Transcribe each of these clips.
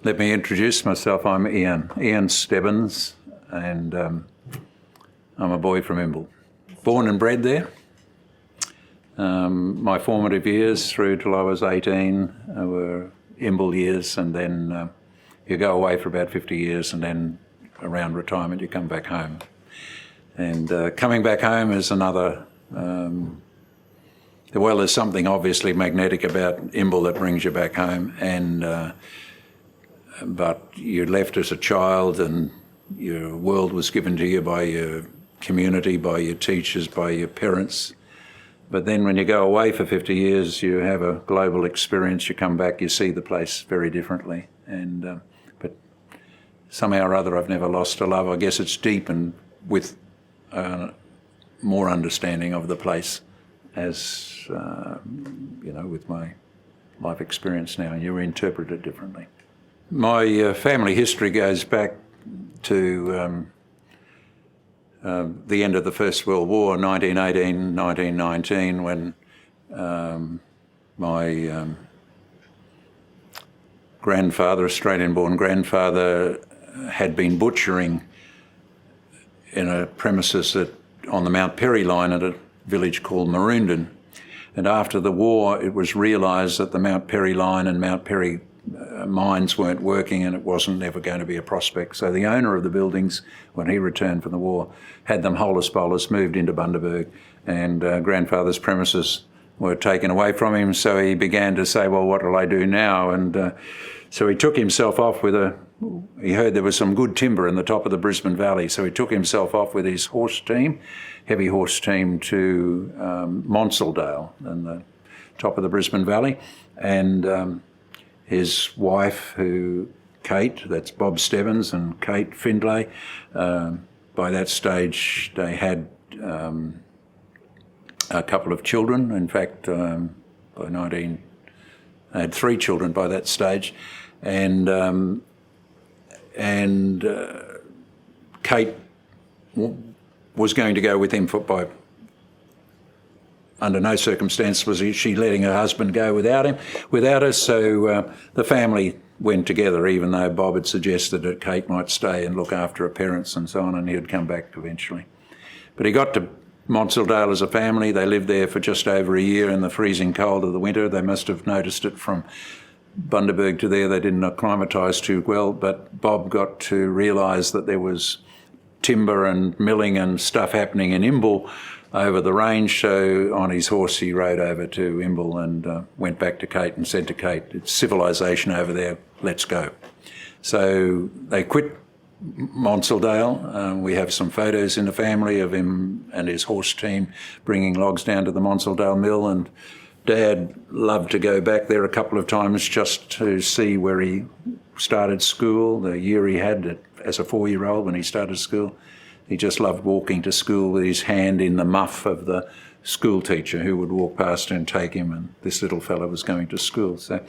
Let me introduce myself. I'm Ian Stehbens, and I'm a boy from Imbel. Born and bred there. My formative years through till I was 18 were Imbel years, and then you go away for about 50 years, and then around retirement you come back home. And coming back home is another, there's something obviously magnetic about Imbel that brings you back home, and but you're left as a child and your world was given to you by your community, by your teachers, by your parents. But then when you go away for 50 years, you have a global experience, you come back, you see the place very differently. And but somehow or other I've never lost a love. I guess it's deepened with more understanding of the place as, with my life experience now, and you interpret it differently. My family history goes back to the end of the First World War, 1918, 1919, when my grandfather, Australian-born grandfather, had been butchering in a premises on the Mount Perry line at a village called Maroondon. And after the war, it was realised that the Mount Perry line and Mount Perry mines weren't working, and it wasn't never going to be a prospect. So the owner of the buildings, when he returned from the war, had them holus bolus moved into Bundaberg, and grandfather's premises were taken away from him. So he began to say, well, what will I do now? And so he took himself off he heard there was some good timber in the top of the Brisbane Valley, so he took himself off with his horse team, heavy horse team, to Monsaldale in the top of the Brisbane Valley. And his wife, Kate, that's Bob Stehbens, and Kate Findlay, by that stage they had a couple of children. In fact, they had 3 children by that stage. And Kate was going to go with him under no circumstance was she letting her husband go without her. So the family went together, even though Bob had suggested that Kate might stay and look after her parents and so on, and he'd come back eventually. But he got to Monsaldale as a family. They lived there for just over a year in the freezing cold of the winter. They must have noticed it from Bundaberg to there. They didn't acclimatise too well, but Bob got to realise that there was timber and milling and stuff happening in Imbel over the range. So on his horse he rode over to Imbel and went back to Kate and said to Kate, it's civilisation over there, let's go. So they quit Monsaldale. We have some photos in the family of him and his horse team bringing logs down to the Monsaldale mill, and Dad loved to go back there a couple of times just to see where he started school, the year he had as a 4-year-old when he started school. He just loved walking to school with his hand in the muff of the school teacher who would walk past and take him, and this little fellow was going to school. So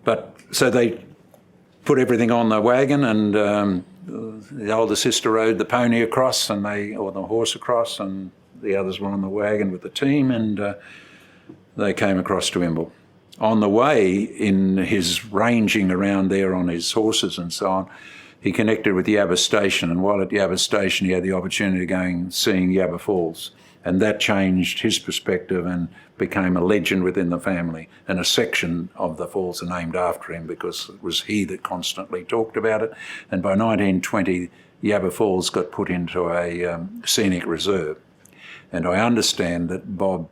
they put everything on the wagon, and the older sister rode the pony across, or the horse across, and the others were on the wagon with the team, and they came across to Imbel. On the way, in his ranging around there on his horses and so on, he connected with Yabba Station, and while at Yabba Station he had the opportunity of going and seeing Yabba Falls, and that changed his perspective and became a legend within the family, and a section of the falls are named after him because it was he that constantly talked about it. And by 1920 Yabba Falls got put into a scenic reserve, and I understand that Bob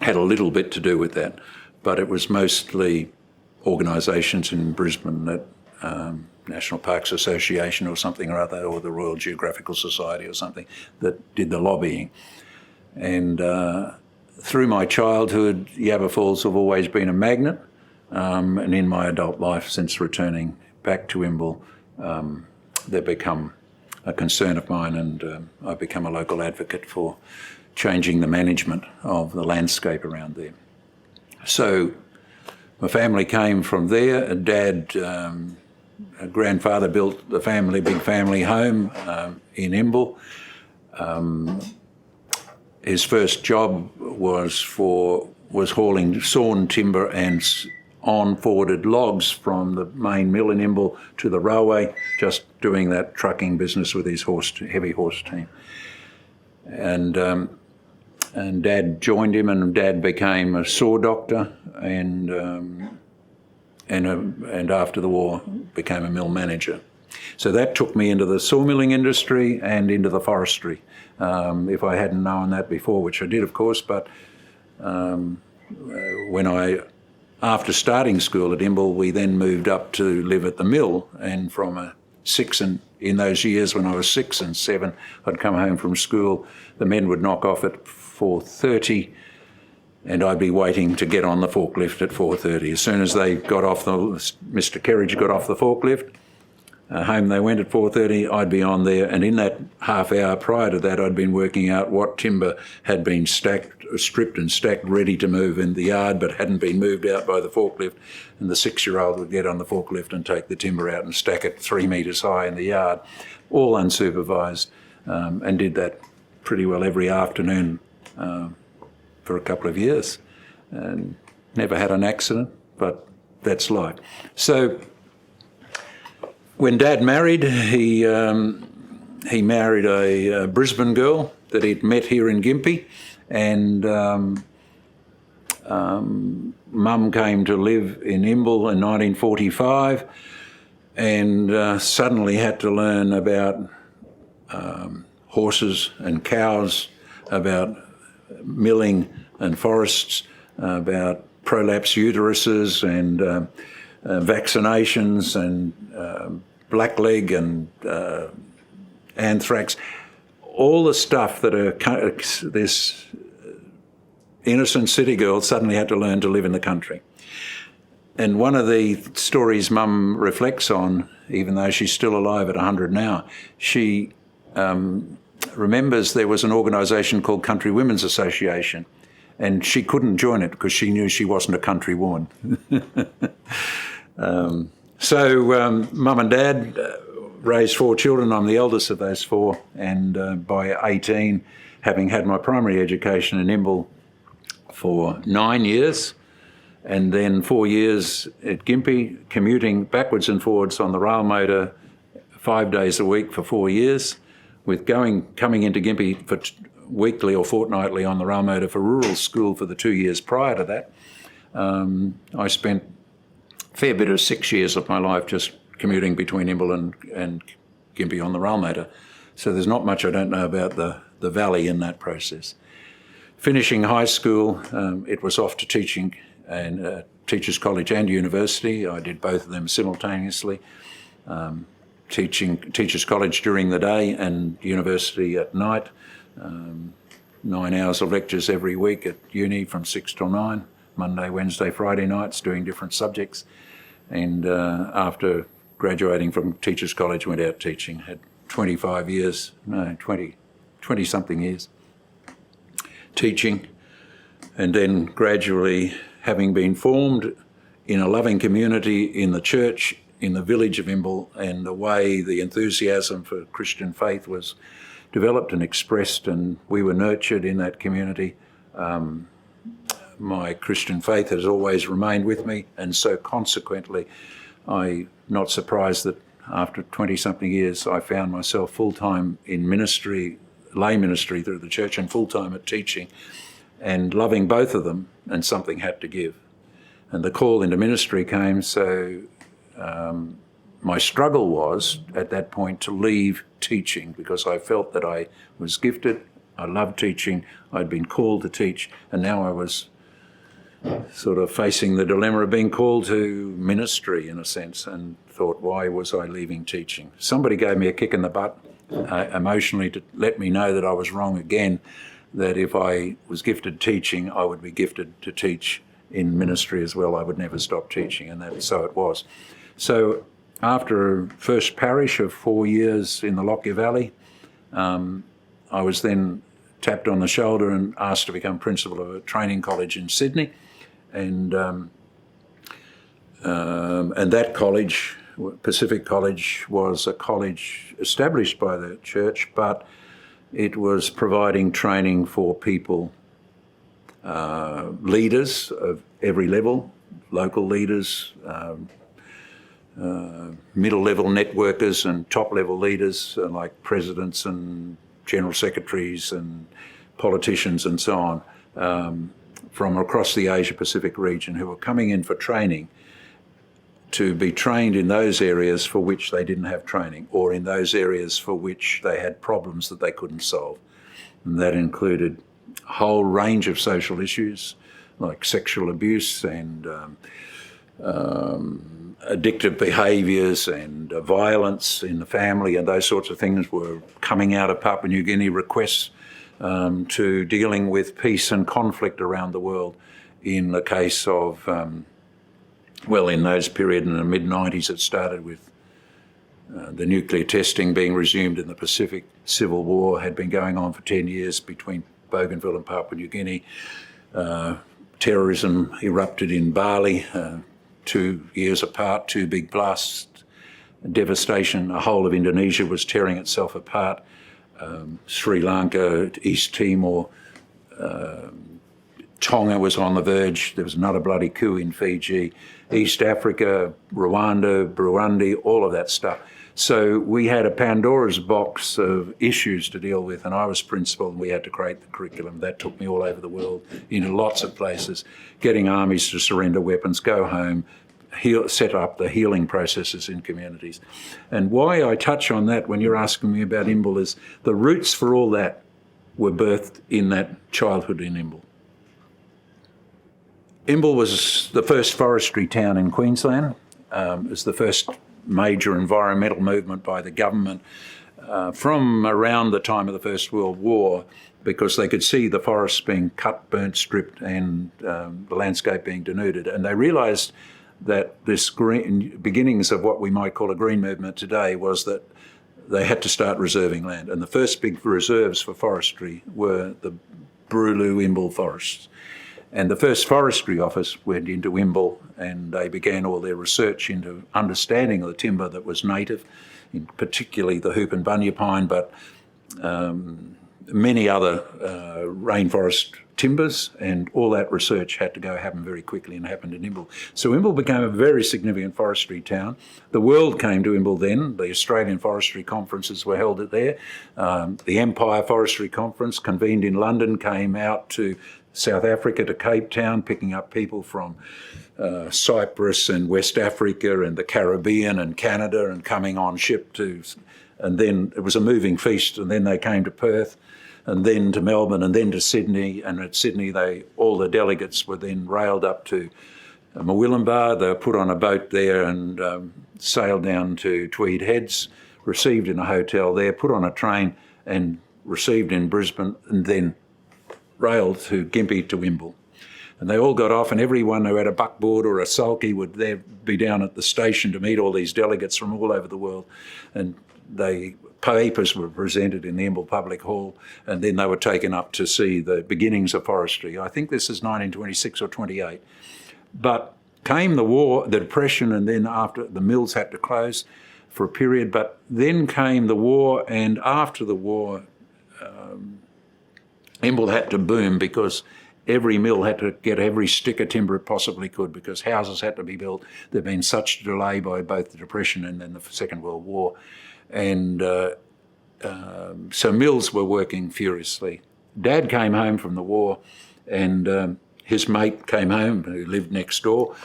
had a little bit to do with that, but it was mostly organisations in Brisbane, that National Parks Association or something or other, or the Royal Geographical Society or something, that did the lobbying. And through my childhood, Yabba Falls have always been a magnet, and in my adult life since returning back to Imbel, they've become a concern of mine, and I've become a local advocate for changing the management of the landscape around there. So my family came from there. Dad, grandfather built the big family home in Imbel. His first job was hauling sawn timber and on-forwarded logs from the main mill in Imbel to the railway, just doing that trucking business with his heavy horse team. And Dad joined him, and Dad became a saw doctor, and after the war became a mill manager. So that took me into the sawmilling industry and into the forestry. If I hadn't known that before, which I did, of course, but after starting school at Imbel, we then moved up to live at the mill, and in those years when I was 6 and 7, I'd come home from school, the men would knock off at 4:30, and I'd be waiting to get on the forklift at 4:30. As soon as they got off, Mr. Kerridge got off the forklift, home they went at 4:30, I'd be on there, and in that half hour prior to that, I'd been working out what timber had been stripped and stacked ready to move in the yard but hadn't been moved out by the forklift, and the 6-year-old would get on the forklift and take the timber out and stack it 3 metres high in the yard, all unsupervised, and did that pretty well every afternoon for a couple of years, and never had an accident, but that's life. So when Dad married, he married a Brisbane girl that he'd met here in Gympie, and Mum came to live in Imbel in 1945, and suddenly had to learn about horses and cows, about milling and forests, about prolapse uteruses and vaccinations and blackleg and anthrax, all the stuff that this innocent city girl suddenly had to learn to live in the country. And one of the stories Mum reflects on, even though she's still alive at 100 now, she remembers there was an organisation called Country Women's Association, and she couldn't join it because she knew she wasn't a country woman. So Mum and Dad raised 4 children. I'm the eldest of those 4, and by 18, having had my primary education in Imbel for 9 years, and then 4 years at Gympie, commuting backwards and forwards on the rail motor 5 days a week for 4 years, with coming into Gympie for weekly or fortnightly on the rail motor for rural school for the 2 years prior to that. I spent a fair bit of 6 years of my life just commuting between Imbel and Gympie on the rail motor. So there's not much I don't know about the valley in that process. Finishing high school, it was off to teaching and Teachers College and university. I did both of them simultaneously. Teaching Teachers College during the day and university at night. 9 hours of lectures every week at uni from 6 till 9, Monday, Wednesday, Friday nights, doing different subjects. And after graduating from Teachers College, went out teaching, had 20-something years teaching, and then gradually, having been formed in a loving community in the church, in the village of Imbel, and the way the enthusiasm for Christian faith was developed and expressed, and we were nurtured in that community. My Christian faith has always remained with me, and so consequently, I'm not surprised that after 20-something years, I found myself full-time in ministry, lay ministry through the church, and full-time at teaching, and loving both of them, and something had to give. And the call into ministry came, so my struggle was, at that point, to leave teaching, because I felt that I was gifted, I loved teaching, I'd been called to teach, and now I was sort of facing the dilemma of being called to ministry, in a sense, and thought, why was I leaving teaching? Somebody gave me a kick in the butt emotionally to let me know that I was wrong again, that if I was gifted teaching, I would be gifted to teach in ministry as well. I would never stop teaching, and so it was. So after a first parish of 4 years in the Lockyer Valley, I was then tapped on the shoulder and asked to become principal of a training college in Sydney. And that college, Pacific College, was a college established by the church, but it was providing training for people, leaders of every level, local leaders, middle-level networkers and top-level leaders like presidents and general secretaries and politicians and so on from across the Asia-Pacific region who were coming in for training to be trained in those areas for which they didn't have training, or in those areas for which they had problems that they couldn't solve. And that included a whole range of social issues like sexual abuse and addictive behaviours and violence in the family, and those sorts of things were coming out of Papua New Guinea requests to dealing with peace and conflict around the world. In the case of, in those period in the mid-90s, it started with the nuclear testing being resumed in the Pacific. Civil war had been going on for 10 years between Bougainville and Papua New Guinea. Terrorism erupted in Bali, 2 years apart, 2 big blasts, devastation. The whole of Indonesia was tearing itself apart. Sri Lanka, East Timor, Tonga was on the verge. There was another bloody coup in Fiji. East Africa, Rwanda, Burundi, all of that stuff. So we had a Pandora's box of issues to deal with, and I was principal, and we had to create the curriculum. That took me all over the world, into lots of places, getting armies to surrender weapons, go home, set up the healing processes in communities. And why I touch on that when you're asking me about Imbel is the roots for all that were birthed in that childhood in Imbel. Imbel was the first forestry town in Queensland. It was the first major environmental movement by the government from around the time of the First World War, because they could see the forests being cut, burnt, stripped, and the landscape being denuded. And they realised that this beginnings of what we might call a green movement today was that they had to start reserving land. And the first big reserves for forestry were the Brulu Imbel forests. And the first forestry office went into Imbel, and they began all their research into understanding of the timber that was native, particularly the hoop and bunya pine, but many other rainforest timbers, and all that research had to go happen very quickly, and happened in Imbel. So Imbel became a very significant forestry town. The world came to Imbel then. The Australian forestry conferences were held there. The Empire Forestry Conference, convened in London, came out to South Africa, to Cape Town, picking up people from Cyprus and West Africa and the Caribbean and Canada, and coming on ship to, and then it was a moving feast, and then they came to Perth, and then to Melbourne, and then to Sydney, and at Sydney all the delegates were then railed up to Murwillumbah. They were put on a boat there and sailed down to Tweed Heads, received in a hotel there, put on a train and received in Brisbane, and then railed to Gympie to Imbel. And they all got off, and everyone who had a buckboard or a sulky would be down at the station to meet all these delegates from all over the world. And papers were presented in the Imbel Public Hall, and then they were taken up to see the beginnings of forestry. I think this is 1926 or 28. But came the war, the Depression, and then after the mills had to close for a period. But then came the war, and after the war, Imbel had to boom because every mill had to get every stick of timber it possibly could, because houses had to be built. There'd been such a delay by both the Depression and then the Second World War. And so mills were working furiously. Dad came home from the war, and his mate came home who lived next door.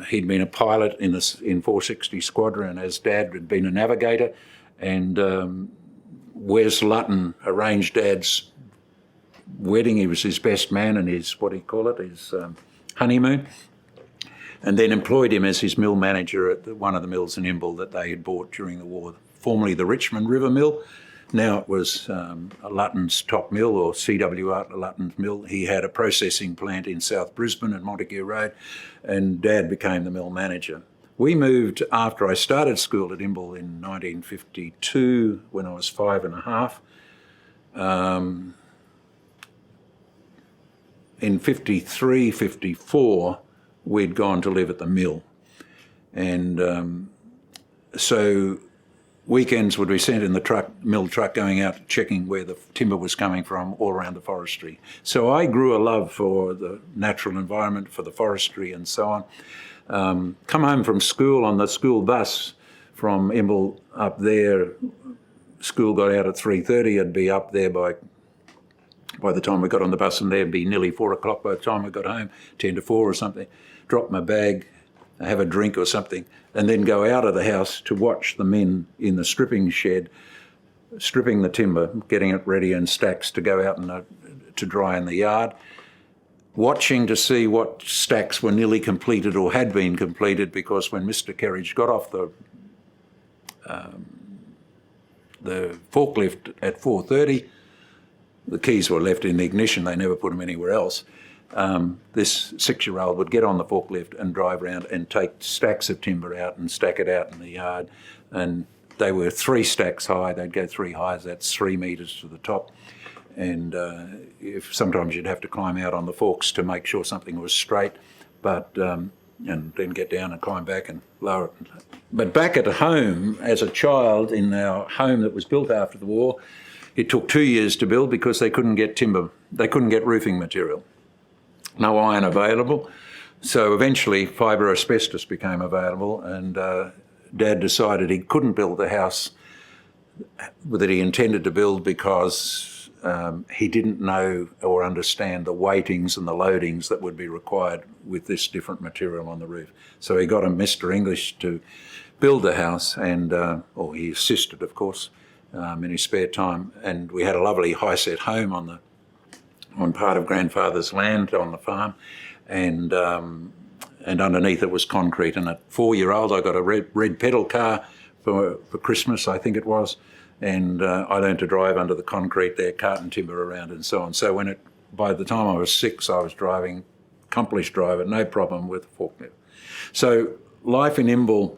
He'd been a pilot in 460 Squadron, as Dad had been a navigator. And Wes Lutton arranged Dad's wedding. He was his best man and his, his honeymoon, and then employed him as his mill manager at one of the mills in Imbel that they had bought during the war, formerly the Richmond River Mill. Now it was Lutton's top mill, or C.W. Lutton's mill. He had a processing plant in South Brisbane at Montague Road, and Dad became the mill manager. We moved after I started school at Imbel in 1952, when I was 5 and a half. In 53, 54, we'd gone to live at the mill. And so weekends would be sent in the mill truck going out checking where the timber was coming from all around the forestry. So I grew a love for the natural environment, for the forestry and so on. Come home from school on the school bus from Imbel up there. School got out at 3:30. I'd be up there by the time we got on the bus, and there'd be nearly 4 o'clock by the time I got home, 10 to 4 or something. Drop my bag, have a drink or something, and then go out of the house to watch the men in the stripping shed, stripping the timber, getting it ready in stacks to go out and to dry in the yard. Watching to see what stacks were nearly completed or had been completed, because when Mr. Kerridge got off the forklift at 4:30, the keys were left in the ignition, they never put them anywhere else. This 6-year-old would get on the forklift and drive around and take stacks of timber out and stack it out in the yard. And they were 3 stacks high, they'd go 3 highs, that's 3 metres to the top. And if sometimes you'd have to climb out on the forks to make sure something was straight, but and then get down and climb back and lower it. But back at home, as a child, in our home that was built after the war, it took 2 years to build because they couldn't get timber, they couldn't get roofing material. No iron available. So eventually fibre asbestos became available, and Dad decided he couldn't build the house that he intended to build because he didn't know or understand the weightings and the loadings that would be required with this different material on the roof. So he got a Mr. English to build the house, and or he assisted, of course, in his spare time. And we had a lovely high-set home on part of grandfather's land on the farm, and underneath it was concrete. And at 4-year-old, I got a red pedal car for Christmas, I think it was. And I learned to drive under the concrete there, carting timber around and so on. So by the time I was 6, I was driving, accomplished driver, no problem with a forklift. So life in Imbel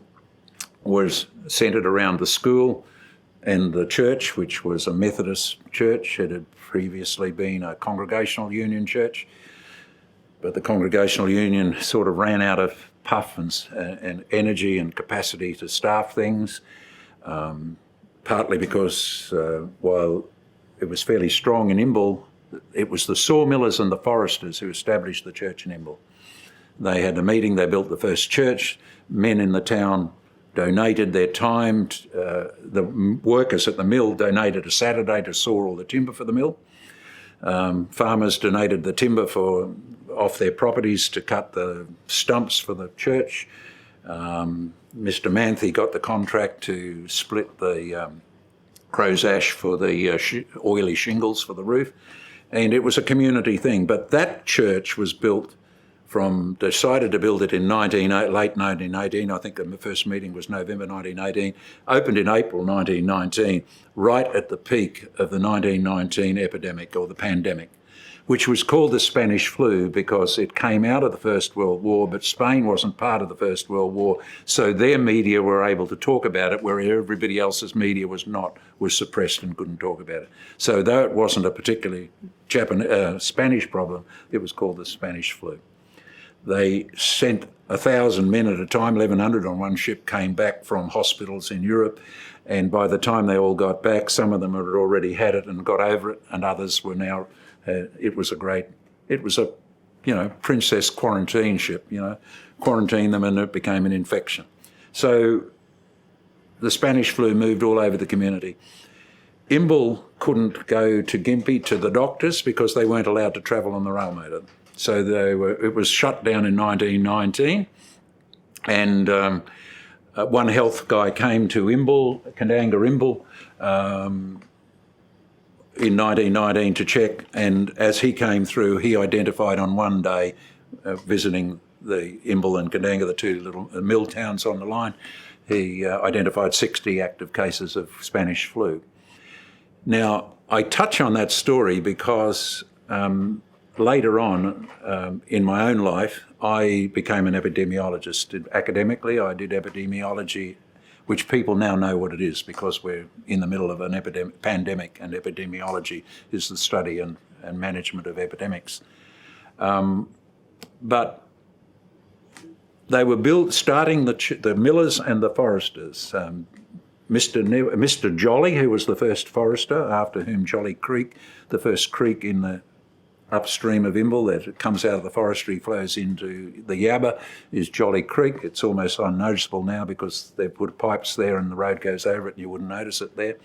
was centred around the school and the church, which was a Methodist church. It had previously been a Congregational Union church, but the Congregational Union sort of ran out of puff and energy and capacity to staff things. Partly because while it was fairly strong in Imbel, it was the sawmillers and the foresters who established the church in Imbel. They had a meeting, they built the first church, men in the town donated their time, the workers at the mill donated a Saturday to saw all the timber for the mill. Farmers donated the timber off their properties to cut the stumps for the church. Mr. Manthe got the contract to split the crow's ash for the oily shingles for the roof, and it was a community thing. But that church was decided to build it in late 1918. I think the first meeting was November 1918, opened in April 1919, right at the peak of the 1919 epidemic or the pandemic, which was called the Spanish flu because it came out of the First World War, but Spain wasn't part of the First World War, so their media were able to talk about it, where everybody else's media was suppressed and couldn't talk about it. So though it wasn't a particularly Spanish problem, it was called the Spanish flu. They sent 1,000 men at a time, 1,100 on one ship came back from hospitals in Europe, and by the time they all got back, some of them had already had it and got over it, and others were now... It was a princess quarantine ship, quarantine them and it became an infection. So the Spanish flu moved all over the community. Imbel couldn't go to Gympie to the doctors because they weren't allowed to travel on the rail motor. So it was shut down in 1919, and one health guy came to Imbel, Kandanga Imbel, in 1919 to check, and as he came through, he identified on one day, visiting the Imbel and Kandanga, the 2 little mill towns on the line, he identified 60 active cases of Spanish flu. Now, I touch on that story because later on in my own life, I became an epidemiologist. Academically, I did epidemiology, which people now know what it is because we're in the middle of an pandemic, and epidemiology is the study and management of epidemics. But they were starting the millers and the foresters. Mr. Jolly, who was the first forester, after whom Jolly Creek, the first creek in the upstream of Imbel that it comes out of the forestry, flows into the Yabba, is Jolly Creek. It's almost unnoticeable now because they've put pipes there and the road goes over it and you wouldn't notice it there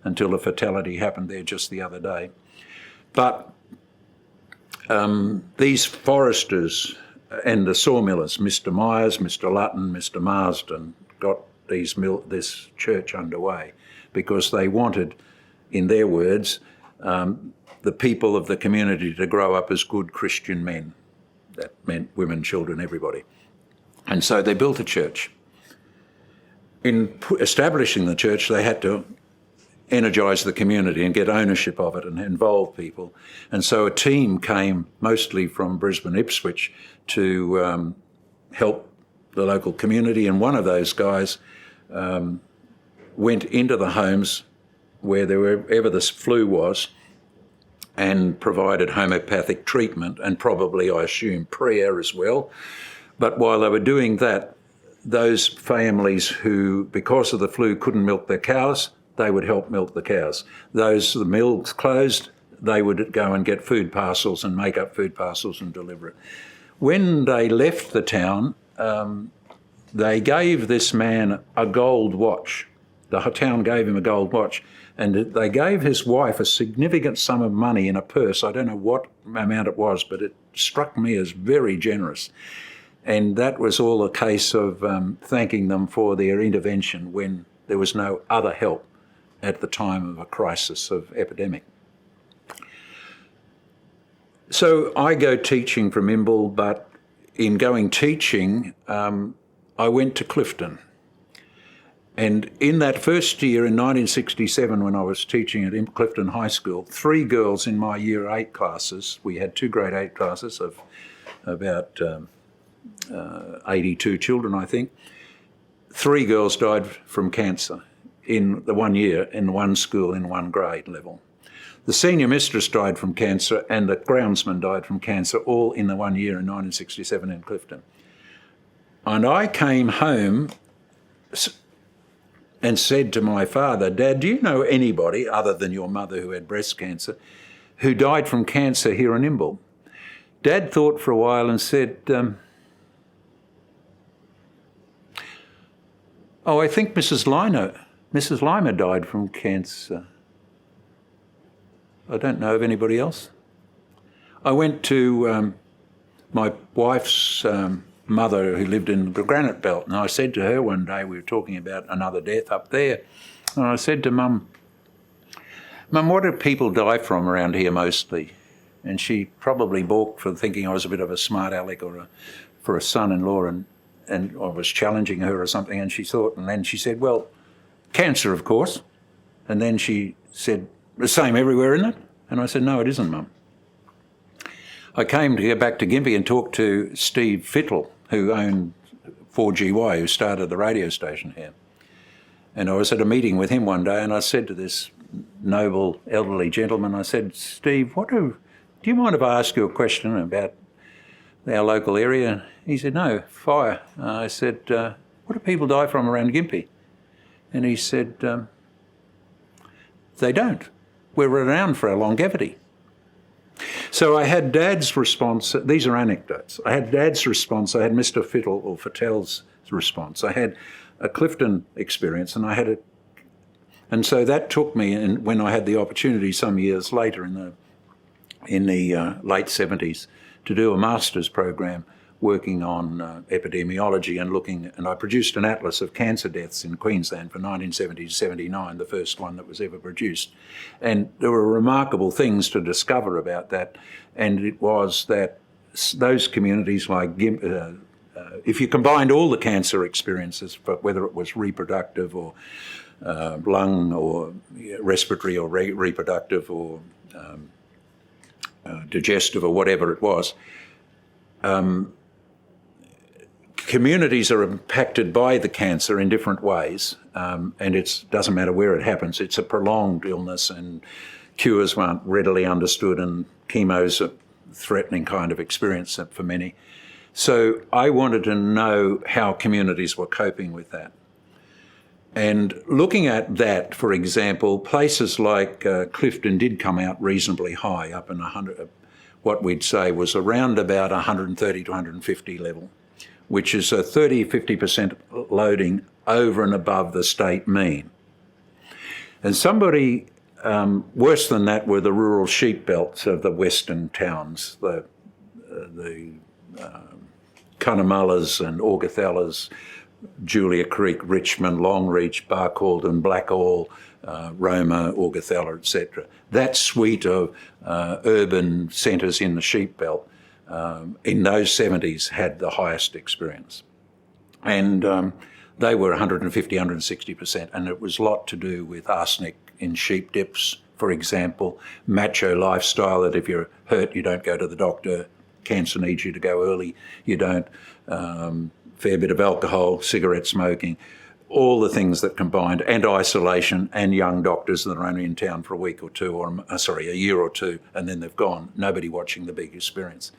until a fatality happened there just the other day. But these foresters and the sawmillers, Mr. Myers, Mr. Lutton, Mr. Marsden, got this church underway because they wanted, in their words, the people of the community to grow up as good Christian men. That meant women, children, everybody. And so they built a church. In establishing the church, they had to energise the community and get ownership of it and involve people. And so a team came mostly from Brisbane, Ipswich, to help the local community. And one of those guys went into the homes wherever this flu was and provided homeopathic treatment and probably, I assume, prayer as well. But while they were doing that, those families who, because of the flu, couldn't milk their cows, they would help milk the cows. Those, the mills closed, they would go and get food parcels and make up food parcels and deliver it. When they left the town, they gave this man a gold watch. The town gave him a gold watch, and they gave his wife a significant sum of money in a purse. I don't know what amount it was, but it struck me as very generous. And that was all a case of thanking them for their intervention when there was no other help at the time of a crisis of epidemic. So I go teaching from Imbel, but in going teaching, I went to Clifton. And in that first year in 1967, when I was teaching at Clifton High School, 3 girls in my year 8 classes, we had 2 grade 8 classes of about 82 children, I think. 3 girls died from cancer in the 1 year, in one school, in 1 grade level. The senior mistress died from cancer and the groundsman died from cancer, all in the 1 year in 1967 in Clifton. And I came home and said to my father, "Dad, do you know anybody other than your mother who had breast cancer who died from cancer here in Imbel?" Dad thought for a while and said, "Oh, I think Mrs. Limer died from cancer. I don't know of anybody else." I went to my wife's mother who lived in the Granite Belt, and I said to her one day, we were talking about another death up there, and I said to Mum, "What do people die from around here mostly?" And she probably balked for thinking I was a bit of a smart aleck or for a son-in-law, and I was challenging her or something, and she thought, and then she said, "Well, cancer, of course." And then she said, "The same everywhere, isn't it?" And I said, "No, it isn't, Mum." I came to get back to Gympie and talked to Steve Fittle, who owned 4GY, who started the radio station here. And I was at a meeting with him one day, and I said to this noble elderly gentleman, I said, "Steve, do you mind if I ask you a question about our local area?" He said, "No, fire." I said, "What do people die from around Gympie?" And he said, "They don't. We're renowned for our longevity." So I had Dad's response. These are anecdotes. I had Dad's response. I had Mr. Fittle or Fattel's response. I had a Clifton experience, and and so that took me. And when I had the opportunity some years later in the late 70s to do a master's program working on epidemiology and I produced an atlas of cancer deaths in Queensland for 1970 to 79, the first one that was ever produced. And there were remarkable things to discover about that, and it was that those communities like if you combined all the cancer experiences, whether it was reproductive or lung or respiratory or reproductive or digestive or whatever it was, communities are impacted by the cancer in different ways, and it doesn't matter where it happens. It's a prolonged illness, and cures aren't readily understood, and chemo's a threatening kind of experience for many. So I wanted to know how communities were coping with that. And looking at that, for example, places like Clifton did come out reasonably high, up in 100, what we'd say was around about 130 to 150 level, which is a 30-50% loading over and above the state mean. And somebody worse than that were the rural sheep belts of the western towns, the Cunnamullers and Augathellas, Julia Creek, Richmond, Longreach, Barcaldine, Blackall, Roma, Augathella, etc. That suite of urban centres in the sheep belt in those 70s had the highest experience. And they were 150, 160%, and it was a lot to do with arsenic in sheep dips, for example, macho lifestyle, that if you're hurt you don't go to the doctor, cancer needs you to go early, you don't, fair bit of alcohol, cigarette smoking, all the things that combined, and isolation, and young doctors that are only in town for a week or two, or a year or two, and then they've gone, nobody watching the big experience.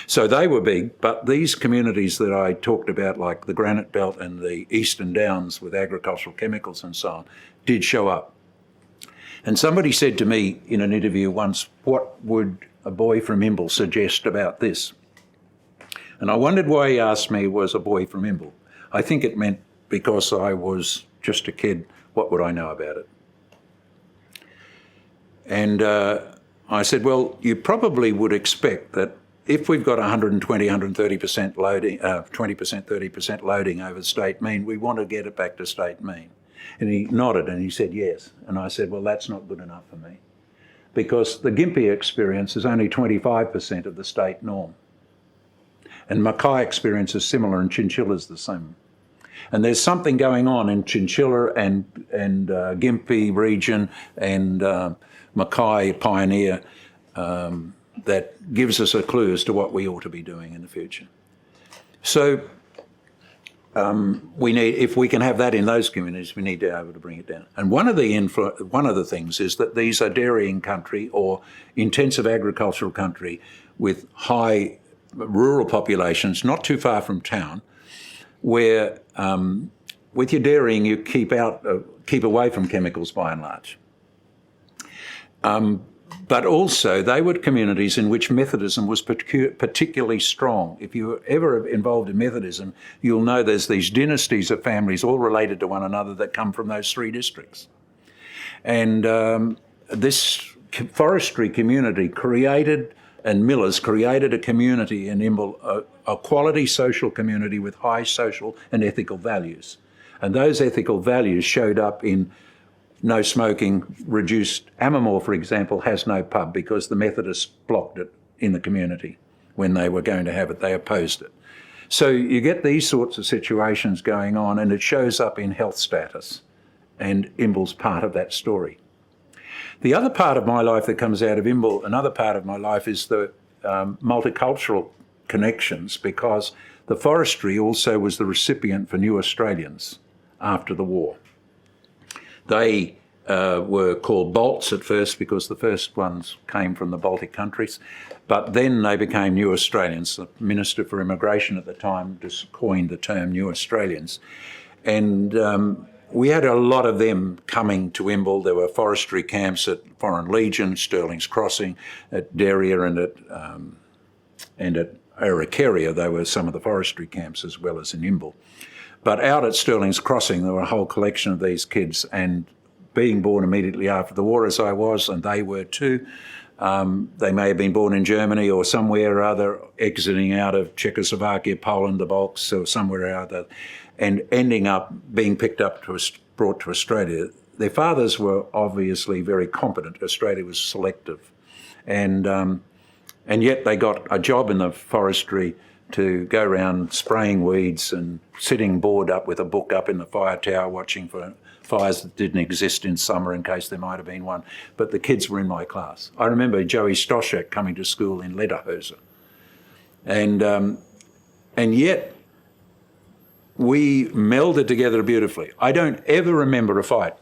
So they were big, but these communities that I talked about, like the Granite Belt and the Eastern Downs with agricultural chemicals and so on, did show up. And somebody said to me in an interview once, what would a boy from Imbel suggest about this? And I wondered why he asked me was a boy from Imbel. I think it meant because I was just a kid, what would I know about it? And I said, well, you probably would expect that if we've got 120, 130% loading, 20%, 30% loading over the state mean, we want to get it back to state mean. And he nodded and he said yes. And I said, well, that's not good enough for me, because the Gympie experience is only 25% of the state norm. And Mackay experience is similar, and Chinchilla's the same. And there's something going on in Chinchilla and Gympie region and Mackay Pioneer that gives us a clue as to what we ought to be doing in the future. So we need, if we can have that in those communities, we need to be able to bring it down. And one of the things is that these are dairying country or intensive agricultural country with high rural populations, not too far from town, where with your dairying you keep away from chemicals by and large. But also they were communities in which Methodism was particularly strong. If you were ever involved in Methodism, you'll know there's these dynasties of families all related to one another that come from those three districts. And this forestry community and Millers created a community in Imbel, a quality social community with high social and ethical values. And those ethical values showed up in no smoking, reduced. Amamore, for example, has no pub because the Methodists blocked it in the community when they were going to have it. They opposed it. So you get these sorts of situations going on, and it shows up in health status, and Imbel's part of that story. The other part of my life that comes out of Imbel, another part of my life, is the multicultural connections, because the forestry also was the recipient for New Australians after the war. They were called Balts at first because the first ones came from the Baltic countries, but then they became New Australians. The Minister for Immigration at the time just coined the term New Australians. And we had a lot of them coming to Imbel. There were forestry camps at Foreign Legion, Stirling's Crossing, at Derria and at Arakaria. They were some of the forestry camps as well as in Imbel. But out at Stirling's Crossing, there were a whole collection of these kids, and being born immediately after the war, as I was, and they were too, they may have been born in Germany or somewhere or other, exiting out of Czechoslovakia, Poland, the Balks, or somewhere or other, and ending up being picked up, brought to Australia. Their fathers were obviously very competent. Australia was selective. And yet they got a job in the forestry to go around spraying weeds and sitting bored up with a book up in the fire tower watching for fires that didn't exist in summer in case there might have been one. But the kids were in my class. I remember Joey Stoshak coming to school in Lederhosen. And yet we melded together beautifully. I don't ever remember a fight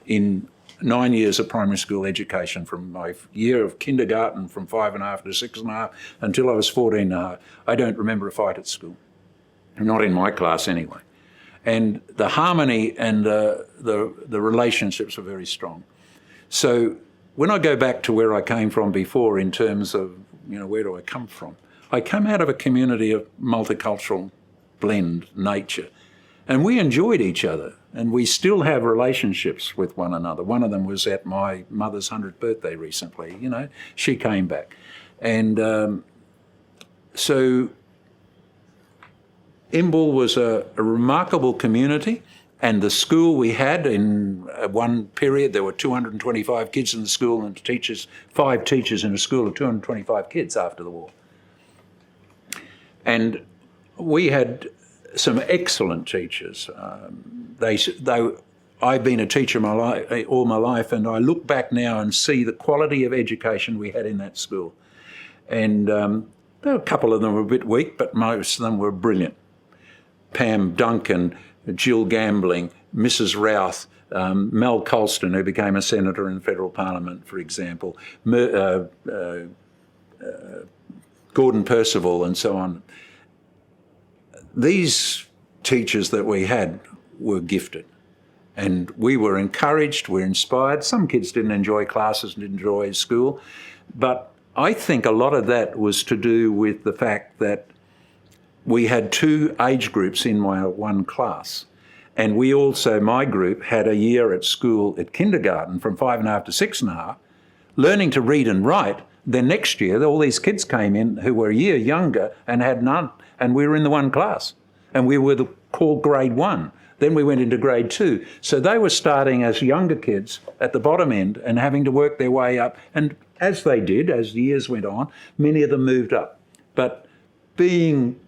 in 9 years of primary school education, from my year of kindergarten from 5.5 to 6.5 until I was 14.5. I don't remember a fight at school, not in my class anyway. and the harmony and the relationships were very strong. So when I go back to where I came from before in terms of, where do I come from? I come out of a community of multicultural blend nature, and we enjoyed each other, and we still have relationships with one another. One of them was at my mother's 100th birthday recently, she came back. And so Imbel was a remarkable community, and the school we had in one period, there were 225 kids in the school and teachers, 5 teachers in a school of 225 kids after the war. And we had some excellent teachers. I've been a teacher all my life, and I look back now and see the quality of education we had in that school. And there were a couple of them were a bit weak, but most of them were brilliant. Pam Duncan, Jill Gambling, Mrs. Routh, Mel Colston, who became a senator in the federal parliament, for example, Gordon Percival, and so on. These teachers that we had were gifted, and we were encouraged, we were inspired. Some kids didn't enjoy classes and didn't enjoy school, but I think a lot of that was to do with the fact that we had 2 age groups in one class. And we also, my group, had a year at school at kindergarten from 5.5 to 6.5, learning to read and write. Then next year, all these kids came in who were a year younger and had none, and we were in the one class. And we were called grade 1. Then we went into grade 2. So they were starting as younger kids at the bottom end and having to work their way up. And as they did, as the years went on, many of them moved up. But being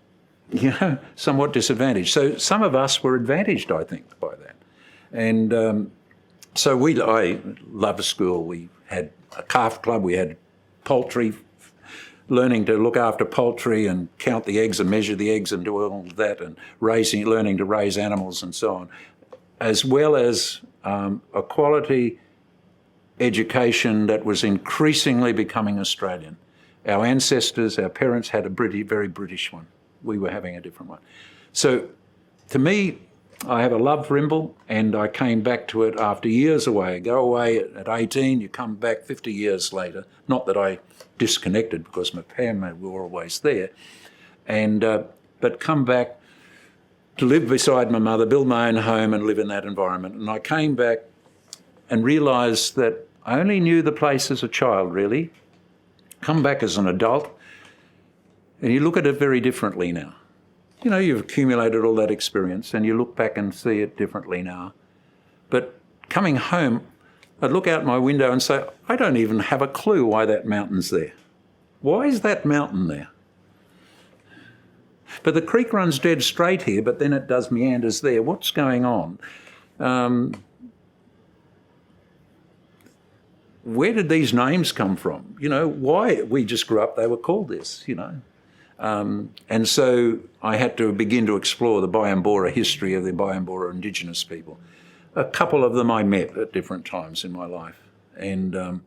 somewhat disadvantaged. So some of us were advantaged, I think, by that. And so I loved school. We had a calf club, we had poultry, learning to look after poultry and count the eggs and measure the eggs and do all of that, and learning to raise animals and so on, as well as a quality education that was increasingly becoming Australian. Our ancestors, our parents had a very British one. We were having a different one. So to me, I have a love for Imbel, and I came back to it after years away. Go away at 18, you come back 50 years later. Not that I disconnected, because my parents were always there. And but come back to live beside my mother, build my own home and live in that environment. And I came back and realised that I only knew the place as a child, really. Come back as an adult, and you look at it very differently now. You've accumulated all that experience and you look back and see it differently now. But coming home, I'd look out my window and say, I don't even have a clue why that mountain's there. Why is that mountain there? But the creek runs dead straight here, but then it does meanders there. What's going on? Where did these names come from? Why we just grew up, they were called this, And so I had to begin to explore the Byambora history of the Byambora Indigenous people. A couple of them I met at different times in my life. And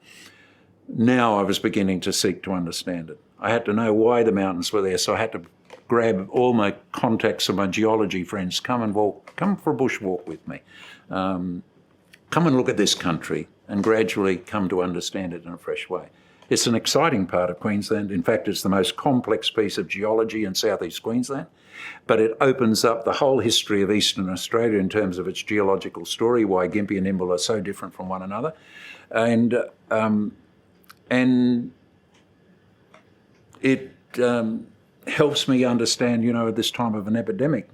now I was beginning to seek to understand it. I had to know why the mountains were there, so I had to grab all my contacts of my geology friends, come for a bushwalk with me. Come and look at this country, and gradually come to understand it in a fresh way. It's an exciting part of Queensland. In fact, it's the most complex piece of geology in southeast Queensland, but it opens up the whole history of Eastern Australia in terms of its geological story, why Gympie and Imbel are so different from one another. And it helps me understand, at this time of an epidemic,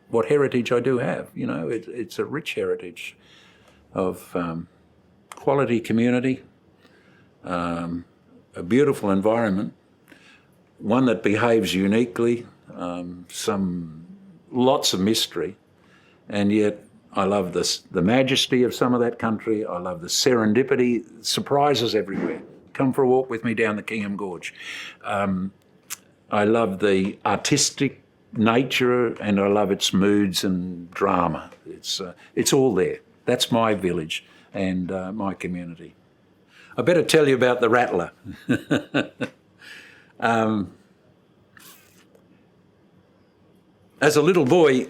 what heritage I do have. It's a rich heritage of quality community, a beautiful environment, one that behaves uniquely, lots of mystery, and yet I love the majesty of some of that country. I love the serendipity, surprises everywhere. Come for a walk with me down the Kingham Gorge. I love the artistic nature, and I love its moods and drama. It's all there. That's my village and my community. I better tell you about the rattler. as a little boy,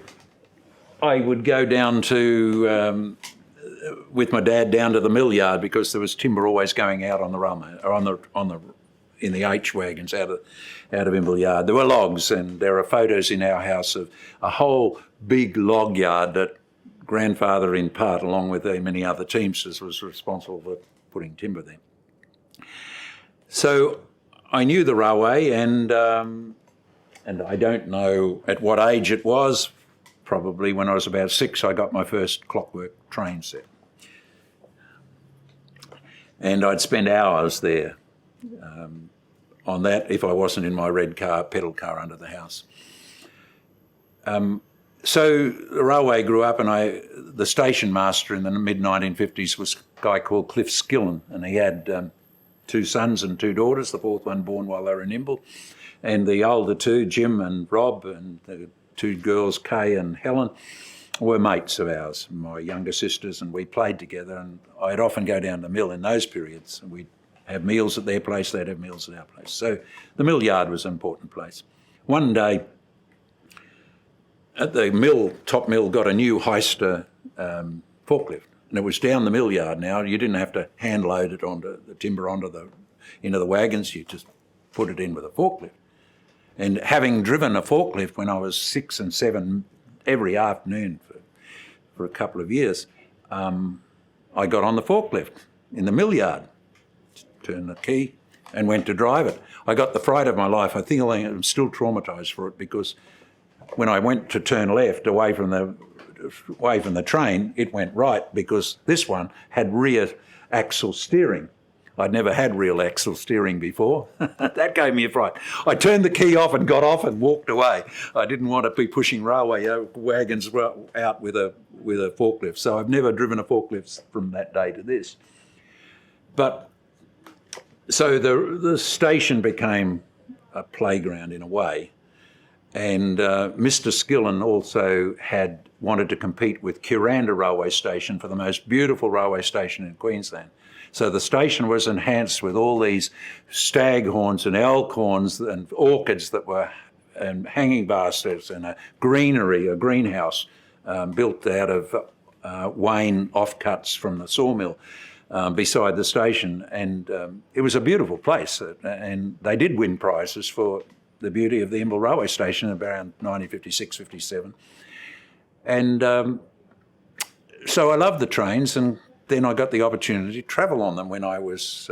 I would go down to, with my dad, down to the mill yard because there was timber always going out on the railway, or in the H wagons out of Imbil yard. There were logs, and there are photos in our house of a whole big log yard that grandfather, in part, along with many other teamsters, was responsible for putting timber there. So I knew the railway, and I don't know at what age it was. Probably when I was about 6, I got my first clockwork train set. And I'd spend hours there on that if I wasn't in my red car, pedal car under the house. So the railway grew up, and the station master in the mid-1950s was a guy called Cliff Skillen, and he had 2 sons and 2 daughters, the 4th one born while they were in Imbel. And the older 2, Jim and Rob, and the 2 girls, Kay and Helen, were mates of ours, my younger sisters, and we played together. And I'd often go down to the mill in those periods, and we'd have meals at their place, they'd have meals at our place. So the mill yard was an important place. One day, at the mill, Top Mill got a new Heister forklift, and it was down the mill yard now. You didn't have to hand load it onto the timber into the wagons, you just put it in with a forklift. And having driven a forklift when I was 6 and 7 every afternoon for a couple of years, I got on the forklift in the mill yard, turned the key and went to drive it. I got the fright of my life. I think I'm still traumatised for it, because when I went to turn left away from the train, it went right, because this one had rear axle steering. I'd never had real axle steering before. That gave me a fright. I turned the key off and got off and walked away. I didn't want to be pushing railway wagons out with a forklift. So I've never driven a forklift from that day to this. But so the station became a playground in a way. And Mr. Skillen also wanted to compete with Kuranda Railway Station for the most beautiful railway station in Queensland. So the station was enhanced with all these staghorns and elkhorns and orchids that were, and hanging baskets, and a greenhouse built out of Wayne offcuts from the sawmill beside the station. And it was a beautiful place, and they did win prizes for the beauty of the Imbel railway station around 1956, 57. And so I loved the trains, and then I got the opportunity to travel on them when I was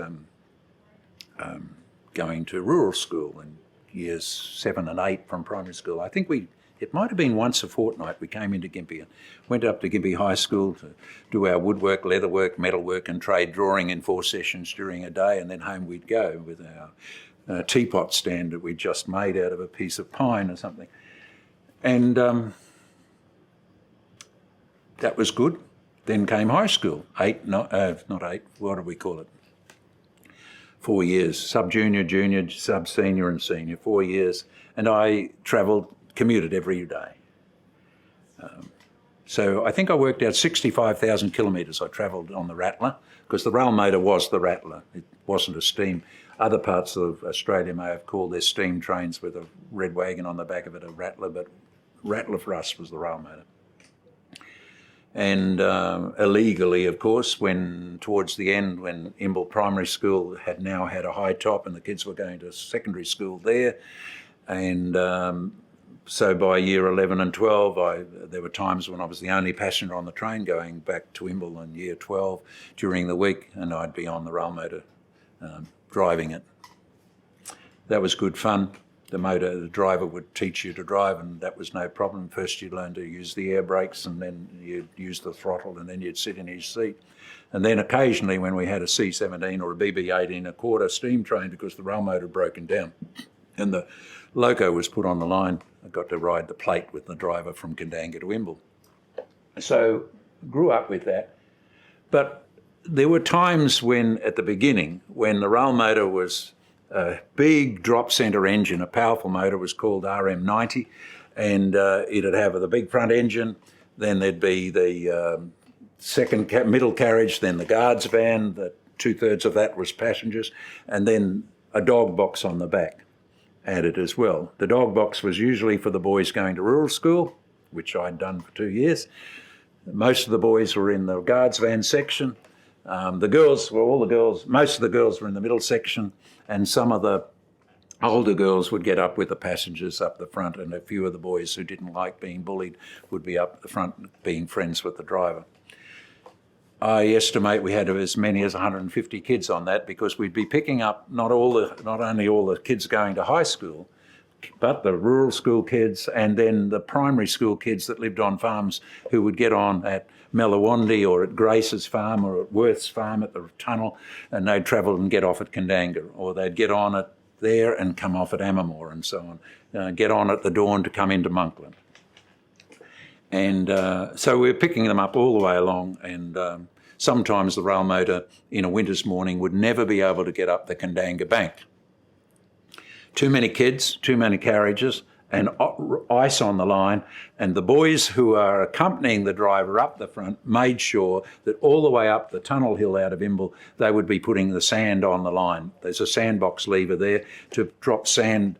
going to rural school in years 7 and 8 from primary school. I think it might have been once a fortnight we came into Gympie and went up to Gympie High School to do our woodwork, leatherwork, metalwork and trade drawing in 4 sessions during a day, and then home we'd go with our teapot stand that we'd just made out of a piece of pine or something. And that was good. Then came high school, not 8, what do we call it? 4 years, sub-junior, junior, sub-senior and senior, 4 years. And I commuted every day. So I think I worked out 65,000 kilometres I travelled on the Rattler, because the rail motor was the Rattler. It wasn't a steam. Other parts of Australia may have called their steam trains with a red wagon on the back of it a Rattler, but Rattler for us was the rail motor. And illegally, of course, towards the end, when Imbel Primary School had now had a high top and the kids were going to secondary school there, and so by year 11 and 12, there were times when I was the only passenger on the train going back to Imbel in year 12 during the week, and I'd be on the rail motor driving it. That was good fun. The driver would teach you to drive, and that was no problem. First you'd learn to use the air brakes, and then you'd use the throttle, and then you'd sit in his seat. And then occasionally when we had a C-17 or a BB-18 steam train, because the rail motor had broken down and the loco was put on the line, I got to ride the plate with the driver from Kandanga to Imbel. So grew up with that. But there were times at the beginning, when the rail motor was a big drop centre engine, a powerful motor, was called RM90, and it'd have the big front engine, then there'd be the middle carriage, then the guards van, that 2/3 of that was passengers, and then a dog box on the back. added as well. The dog box was usually for the boys going to rural school, which I'd done for 2 years. Most of the boys were in the guards van section. Most of the girls were in the middle section, and some of the older girls would get up with the passengers up the front, and a few of the boys who didn't like being bullied would be up the front being friends with the driver. I estimate we had as many as 150 kids on that, because we'd be picking up not only all the kids going to high school, but the rural school kids, and then the primary school kids that lived on farms who would get on at Mellawandi or at Grace's farm or at Worth's farm at the tunnel, and they'd travel and get off at Kandanga, or they'd get on at there and come off at Amamore and so on, get on at the Dawn to come into Monkland. And so we were picking them up all the way along, and sometimes the rail motor in a winter's morning would never be able to get up the Kandanga bank. Too many kids, too many carriages, and ice on the line, and the boys who are accompanying the driver up the front made sure that all the way up the tunnel hill out of Imbel, they would be putting the sand on the line. There's a sandbox lever there to drop sand,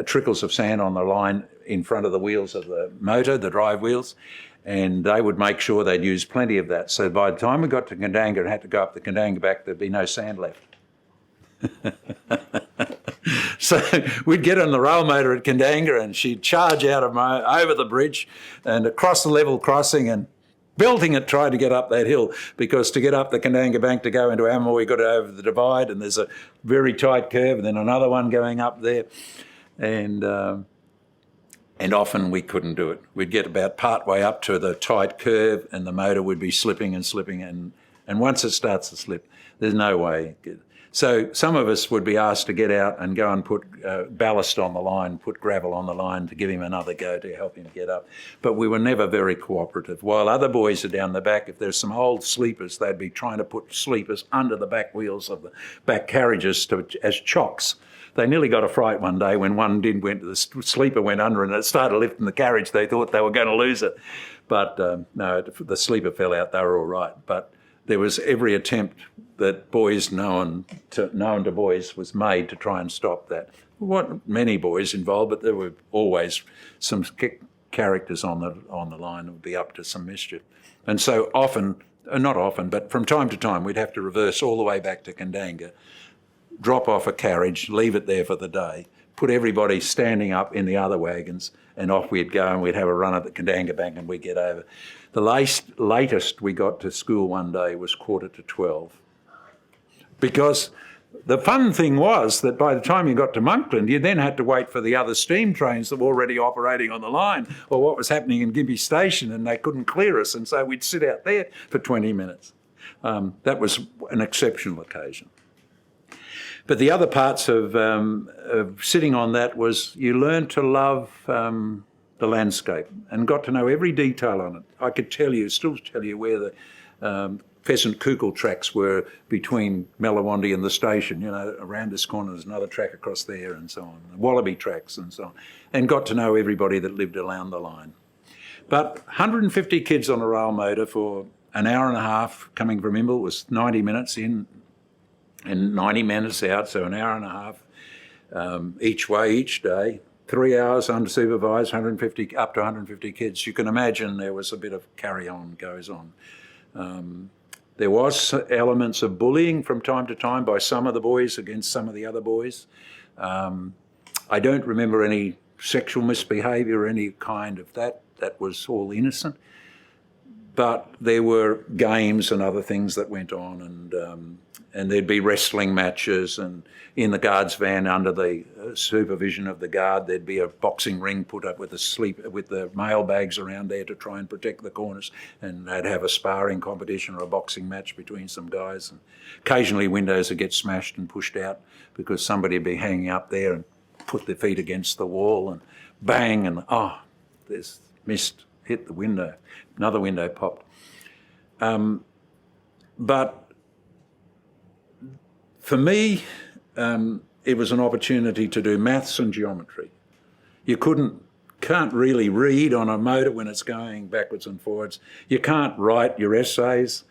trickles of sand on the line in front of the wheels of the motor, the drive wheels, and they would make sure they'd use plenty of that. So by the time we got to Kandanga and had to go up the Kandanga back, there'd be no sand left. So we'd get on the rail motor at Kandanga, and she'd charge out of over the bridge and across the level crossing and belting it, trying to get up that hill, because to get up the Kandanga bank to go into Amamore, we got over the divide, and there's a very tight curve and then another one going up there, and often we couldn't do it. We'd get about part way up to the tight curve and the motor would be slipping and slipping, and once it starts to slip, there's no way. So some of us would be asked to get out and go and put ballast on the line, put gravel on the line to give him another go to help him get up. But we were never very cooperative. While other boys are down the back, if there's some old sleepers, they'd be trying to put sleepers under the back wheels of the back carriages as chocks. They nearly got a fright one day when the sleeper went under and it started lifting the carriage. They thought they were going to lose it. But no, the sleeper fell out. They were all right. But there was every attempt that boys known to boys was made to try and stop that. There weren't many boys involved, but there were always some characters on the line that would be up to some mischief. And so not often, but from time to time, we'd have to reverse all the way back to Kandanga, drop off a carriage, leave it there for the day, put everybody standing up in the other wagons, and off we'd go, and we'd have a run at the Kandanga bank and we'd get over. The latest we got to school one day was 11:45. Because the fun thing was that by the time you got to Monkland, you then had to wait for the other steam trains that were already operating on the line, or what was happening in Gympie Station, and they couldn't clear us, and so we'd sit out there for 20 minutes. That was an exceptional occasion. But the other parts of sitting on that was you learned to love the landscape and got to know every detail on it. I could still tell you where the pheasant kukul tracks were between Mellawandi and the station. Around this corner there's another track across there and so on, the wallaby tracks and so on, and got to know everybody that lived around the line. But 150 kids on a rail motor for an hour and a half coming from Imbel was 90 minutes in and 90 minutes out, so an hour and a half each way each day. 3 hours unsupervised, up to 150 kids. You can imagine there was a bit of carry-on goes on. There was elements of bullying from time to time by some of the boys against some of the other boys. I don't remember any sexual misbehaviour or any kind of that. That was all innocent. But there were games and other things that went on, and there'd be wrestling matches, and in the guard's van under the supervision of the guard there'd be a boxing ring put up with the mail bags around there to try and protect the corners, and they'd have a sparring competition or a boxing match between some guys, and occasionally windows would get smashed and pushed out because somebody would be hanging up there and put their feet against the wall and bang, and there's mist, hit the window, another window popped. But for me, it was an opportunity to do maths and geometry. You can't really read on a motor when it's going backwards and forwards. You can't write your essays.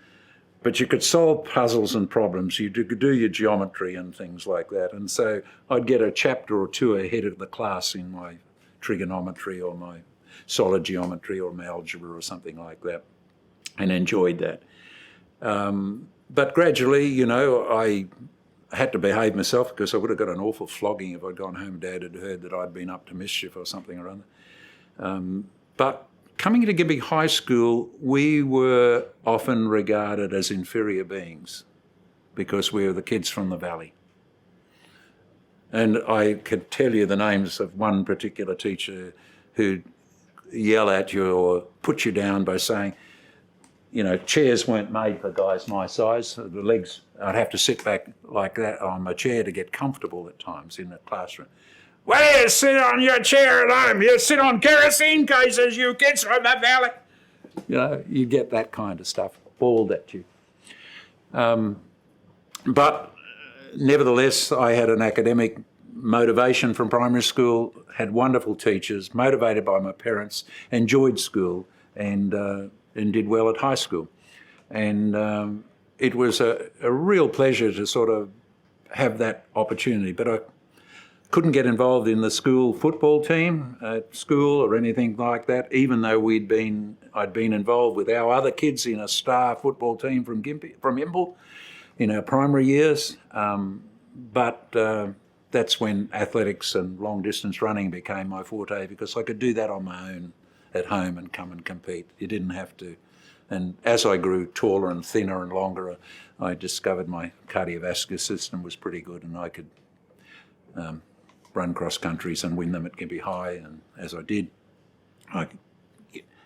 but you could solve puzzles and problems. You could do your geometry and things like that. And so I'd get a chapter or two ahead of the class in my trigonometry or my solid geometry or my algebra or something like that, and enjoyed that. But gradually, you know, I had to behave myself because I would have got an awful flogging if I'd gone home and Dad had heard that I'd been up to mischief or something or other. But coming to Gympie High School, we were often regarded as inferior beings because we were the kids from the valley. And I could tell you the names of one particular teacher who'd yell at you or put you down by saying, you know, chairs weren't made for guys my size. The legs, I'd have to sit back like that on my chair to get comfortable at times in the classroom. Why do you sit on your chair at home? You sit on kerosene cases, you kids from the valley. You know, you get that kind of stuff bawled at you. But nevertheless, I had an academic motivation from primary school, had wonderful teachers, motivated by my parents, enjoyed school, and did well at high school. And it was a real pleasure to sort of have that opportunity. But I couldn't get involved in the school football team at school or anything like that, even though I'd been involved with our other kids in a star football team from Imbel in our primary years. But that's when athletics and long distance running became my forte, because I could do that on my own at home and come and compete. You didn't have to. And as I grew taller and thinner and longer, I discovered my cardiovascular system was pretty good, and I could run cross countries and win them at Gympie High, and as I did.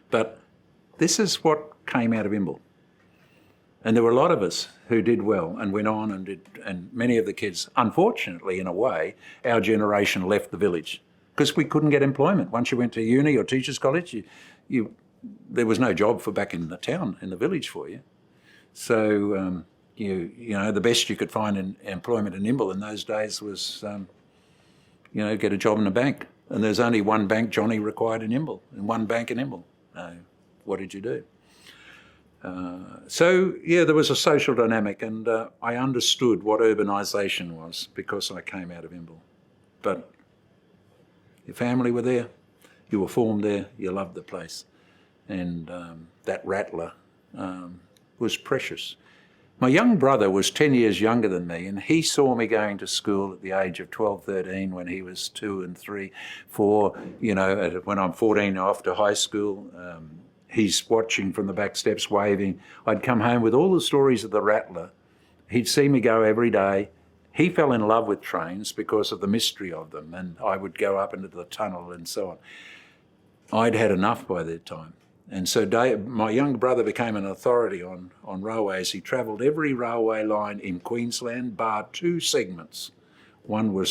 But this is what came out of Imbel. And there were a lot of us who did well and went on and did, and many of the kids, unfortunately, in a way, our generation left the village because we couldn't get employment. Once you went to uni or teachers' college, there was no job for back in the town, in the village for you. So, you know, the best you could find in employment in Imbel in those days was, you know, get a job in a bank. And there's only one bank Johnny required in Imbel, and one bank in Imbel. What did you do? So, yeah, there was a social dynamic, and I understood what urbanisation was because I came out of Imbel. But your family were there, you were formed there, you loved the place. And that rattler was precious. My young brother was 10 years younger than me, and he saw me going to school at the age of 12, 13 when he was 2 and 3, 4, you know, when I'm 14 off to high school. He's watching from the back steps, waving. I'd come home with all the stories of the rattler. He'd see me go every day. He fell in love with trains because of the mystery of them, and I would go up into the tunnel and so on. I'd had enough by that time. And so my younger brother became an authority on railways. He travelled every railway line in Queensland, bar 2 segments. One was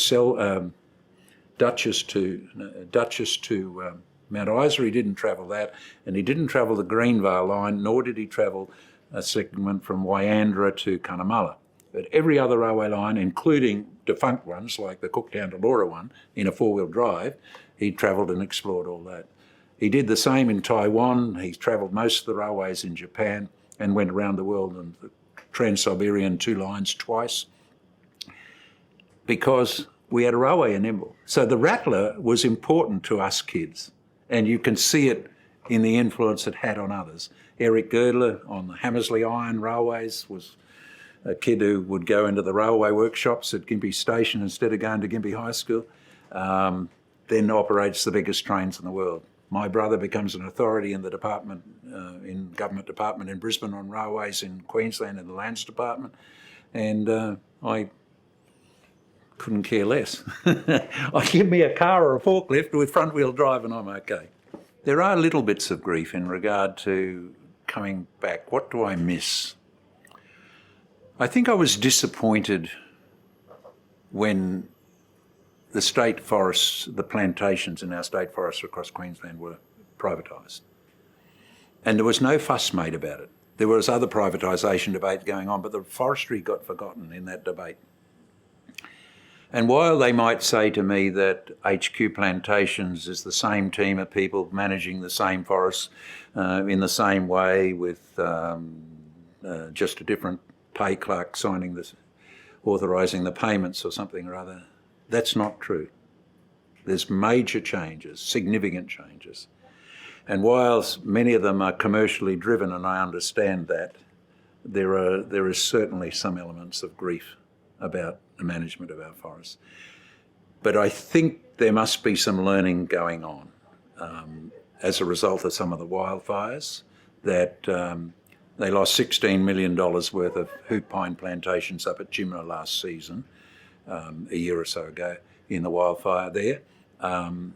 Duchess to Mount Isa. He didn't travel that, and he didn't travel the Greenvale line, nor did he travel a segment from Wyandra to Cunnamulla. But every other railway line, including defunct ones like the Cooktown to Laura one in a 4-wheel drive, he travelled and explored all that. He did the same in Taiwan. He travelled most of the railways in Japan and went around the world on the Trans-Siberian 2 lines twice because we had a railway in Imbel. So the rattler was important to us kids, and you can see it in the influence it had on others. Eric Girdler on the Hammersley Iron Railways was a kid who would go into the railway workshops at Gympie Station instead of going to Gympie High School, then operates the biggest trains in the world. My brother becomes an authority in the department, in government department in Brisbane on railways in Queensland in the Lands Department, and I couldn't care less. I give me a car or a forklift with front wheel drive and I'm okay. There are little bits of grief in regard to coming back. What do I miss? I think I was disappointed when the state forests, the plantations in our state forests across Queensland were privatised. And there was no fuss made about it. There was other privatisation debate going on, but the forestry got forgotten in that debate. And while they might say to me that HQ Plantations is the same team of people managing the same forests in the same way with just a different pay clerk signing this, authorising the payments or something or other. That's not true. There's major changes, significant changes. And whilst many of them are commercially driven, and I understand that, there is certainly some elements of grief about the management of our forests. But I think there must be some learning going on as a result of some of the wildfires, that they lost $16 million worth of hoop pine plantations up at Gympie last season, a year or so ago, in the wildfire there. And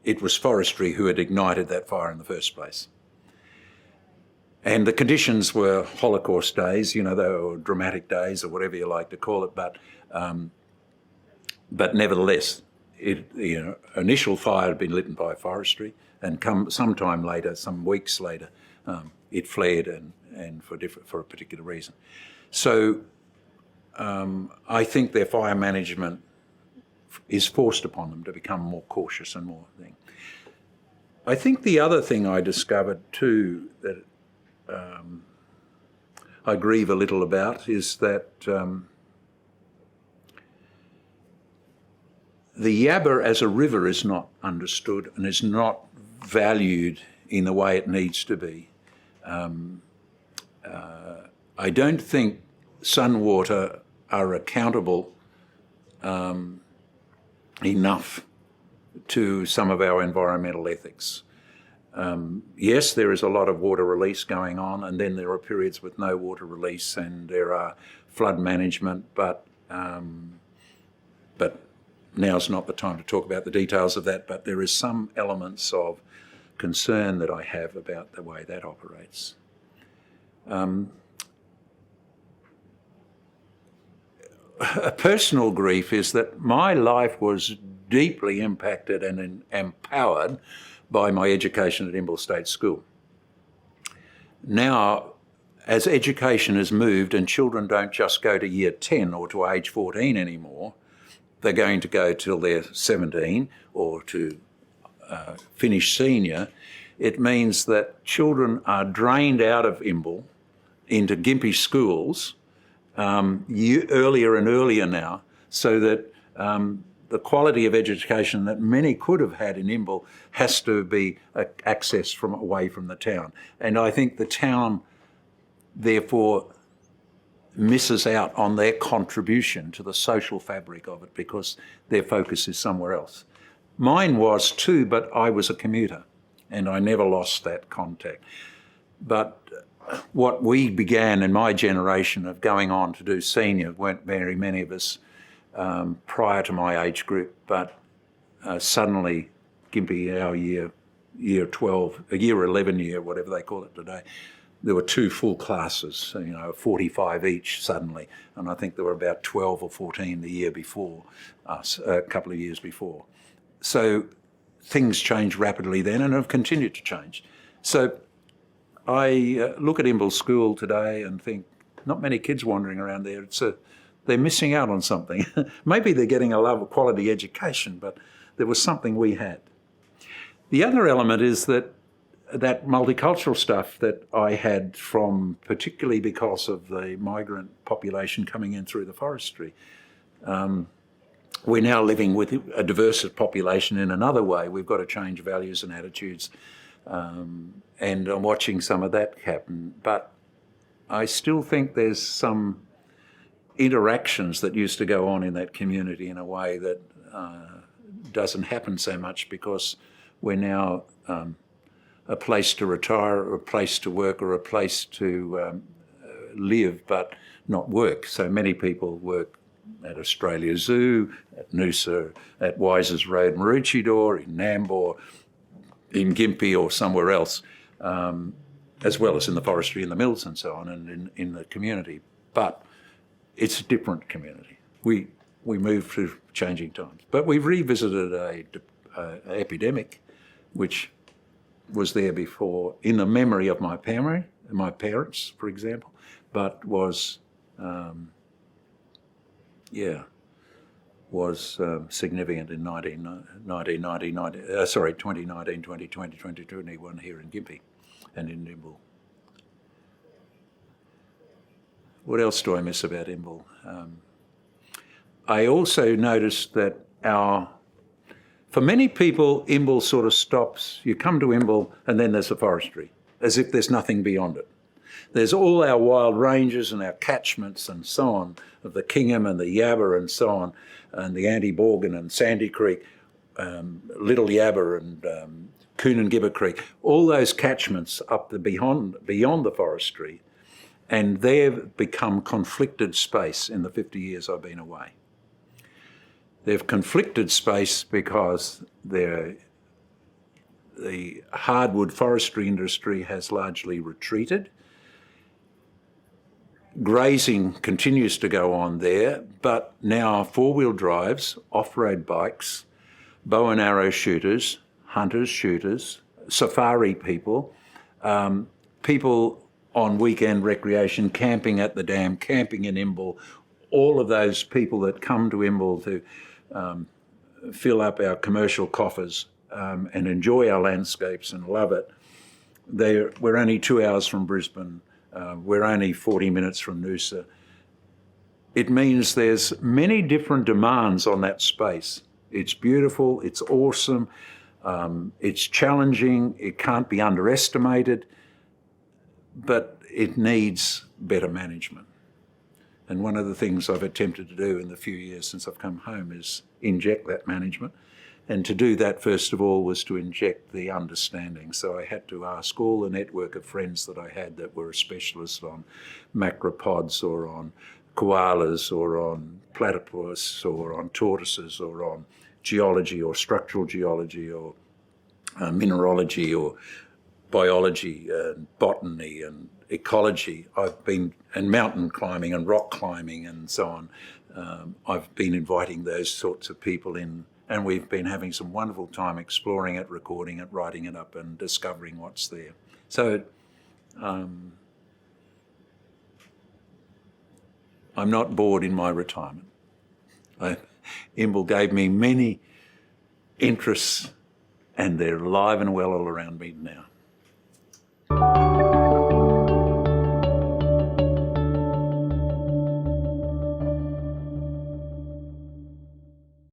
it was forestry who had ignited that fire in the first place. And the conditions were Holocaust days, they were dramatic days or whatever you like to call it, but nevertheless, the initial fire had been lit by forestry, and sometime later, some weeks later, it flared and for a particular reason. So I think their fire management is forced upon them to become more cautious and more thing. I think the other thing I discovered too that I grieve a little about is that the Yabba as a river is not understood and is not valued in the way it needs to be. I don't think Sunwater are accountable enough to some of our environmental ethics. Yes, there is a lot of water release going on, and then there are periods with no water release, and there are flood management, but now's not the time to talk about the details of that, but there is some elements of concern that I have about the way that operates. A personal grief is that my life was deeply impacted and empowered by my education at Imbel State School. Now, as education has moved and children don't just go to year 10 or to age 14 anymore, they're going to go till they're 17 or to finish senior, it means that children are drained out of Imbel into Gympie schools earlier and earlier now, so that the quality of education that many could have had in Imbel has to be accessed from away from the town. And I think the town, therefore, misses out on their contribution to the social fabric of it because their focus is somewhere else. Mine was too, but I was a commuter and I never lost that contact. But what we began in my generation of going on to do senior, weren't very many of us prior to my age group, but suddenly Gympie, our year 12, a year 11 year, whatever they call it today, there were 2 full classes, 45 each suddenly, and I think there were about 12 or 14 the year before us, a couple of years before. So things changed rapidly then and have continued to change. So I look at Imbel School today and think, not many kids wandering around there. They're missing out on something. Maybe they're getting a love of quality education, but there was something we had. The other element is that multicultural stuff that I had from, particularly because of the migrant population coming in through the forestry. We're now living with a diverse population in another way. We've got to change values and attitudes, and I'm watching some of that happen. But I still think there's some interactions that used to go on in that community in a way that doesn't happen so much because we're now a place to retire or a place to work or a place to live but not work. So many people work at Australia Zoo, at Noosa, at Wises Road, Maroochydore, in Nambour, in Gympie or somewhere else, as well as in the forestry and the mills and so on, and in the community. But it's a different community. We move through changing times. But we've revisited an epidemic which was there before in the memory of my parents, for example, but was significant in 2019, 2020, 2021 here in Gympie and in Imbel. What else do I miss about Imbel? I also noticed that for many people, Imbel sort of stops. You come to Imbel and then there's the forestry, as if there's nothing beyond it. There's all our wild ranges and our catchments and so on, of the Kingham and the Yabba and so on, and the Anti-Borgan and Sandy Creek, Little Yabba and Coon and Gibber Creek, all those catchments up beyond the forestry, and they've become conflicted space in the 50 years I've been away. They've conflicted space because the hardwood forestry industry has largely retreated. Grazing continues to go on there, but now four-wheel drives, off-road bikes, bow and arrow shooters, hunters, shooters, safari people, people on weekend recreation, camping at the dam, camping in Imbel, all of those people that come to Imbel to fill up our commercial coffers and enjoy our landscapes and love it. We're only 2 hours from Brisbane. We're only 40 minutes from Noosa. It means there's many different demands on that space. It's beautiful, it's awesome, it's challenging, it can't be underestimated, but it needs better management. And one of the things I've attempted to do in the few years since I've come home is inject that management. And to do that, first of all, was to inject the understanding. So I had to ask all the network of friends that I had that were specialists on macropods or on koalas or on platypus or on tortoises or on geology or structural geology or mineralogy or biology and botany and ecology. And mountain climbing and rock climbing and so on. I've been inviting those sorts of people in, and we've been having some wonderful time exploring it, recording it, writing it up and discovering what's there. So I'm not bored in my retirement. Imbel gave me many interests and they're alive and well all around me now.